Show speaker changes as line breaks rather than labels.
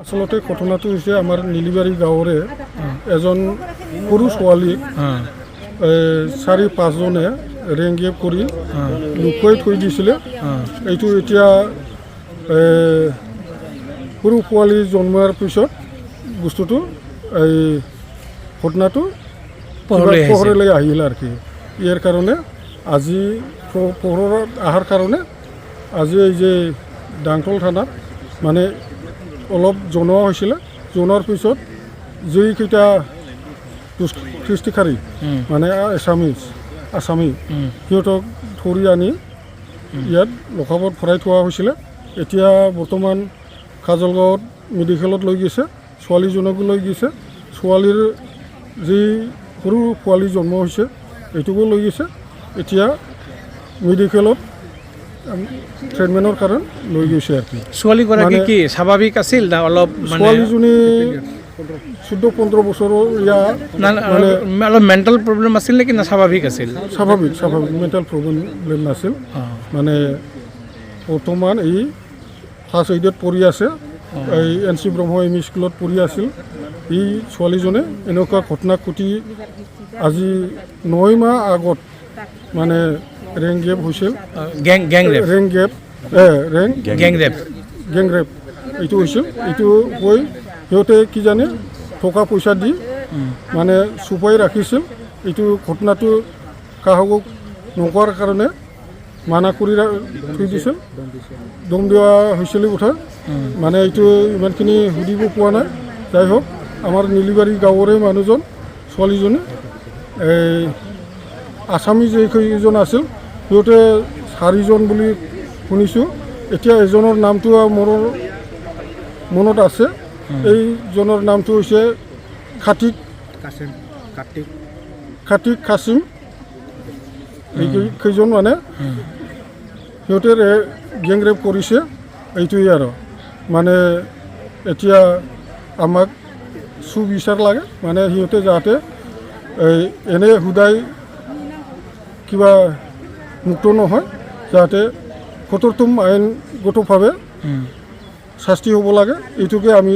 আসলতে ঘটনাটো হৈছে আমাৰ নীলিবাৰী গাঁৱৰে এজন সৰু ছোৱালীক 4-5 জনে ৰেংগেপ কৰি লুকুৱাই থৈ দিছিলে। এইটো এতিয়া সৰু পোৱালি জন্মৰ পিছত বস্তুটো এই ঘটনাটো পোহৰলৈ আহিল আৰু কি। ইয়াৰ কাৰণে আজি পোহৰত অহাৰ কাৰণে আজি এই যে ডাংতল থানাত মানে অলপ জনোৱা হৈছিলে। জনোৱাৰ পিছত যিকেইটা সৃষ্টিকাৰী মানে আছামী সিহঁতক ধৰি আনি ইয়াত লকাপত ভৰাই থোৱা হৈছিলে। এতিয়া বৰ্তমান কাজলগাঁৱত মেডিকেলত লৈ গৈছে, ছোৱালীজনকো লৈ গৈছে। ছোৱালীৰ যি সৰু পোৱালি জন্ম হৈছে এইটোকো লৈ গৈছে। এতিয়া মেডিকেলত ট্ৰিটমেণ্টৰ কাৰণে লৈ গৈছে আৰু কি।
ছোৱালীগৰাকী কি স্বাভাৱিক আছিল না অলপ
ছোৱালীজনী 14-15 বছৰৰ
মানে অলপ মেণ্টেল প্ৰব্লেম আছিল নেকি না স্বাভাৱিক আছিল?
স্বাভাৱিক মেণ্টেল প্ৰব্লেম নাছিল। মানে বৰ্তমান এই ফাৰ্ষ্ট এইডত পঢ়ি আছে, এই NC ব্ৰহ্ম এম.ই. স্কুলত পঢ়ি আছিল। এই ছোৱালীজনে এনেকুৱা ঘটনা ঘটি আজি 9 মাহ আগত মানে ৰেংগেপ হৈছিল। গেংৰেপ এইটো হৈছিল। এইটো হৈ সিহঁতে কি জানে টকা পইচা দি মানে চুপাই ৰাখিছিল। এইটো ঘটনাটো কাহকো নকৰাৰ কাৰণে মানা কৰি থৈ দিছিল, দম দিয়া হৈছিল কথা। মানে এইটো ইমানখিনি সুধিব পোৱা নাই। যাই হওক, আমাৰ নীলিবাৰী গাঁৱৰে মানুহজন ছোৱালীজনী এই আছামী যেইজন আছিল সিহঁতে 4 জন বুলি শুনিছোঁ। এতিয়া এজনৰ নামটো মোৰ মনত আছে। এইজনৰ নামটো হৈছে কাটিক কাছিম। এইকেইজন মানে সিহঁতে গেংৰেপ কৰিছে। এইটোৱেই আৰু মানে এতিয়া আমাক সুবিচাৰ লাগে, মানে সিহঁতে যাতে এনে সদায় কিবা মুক্ত নহয়, যাতে কঠোৰতম আইনগতভাৱে শাস্তি হ'ব লাগে। এইটোকে আমি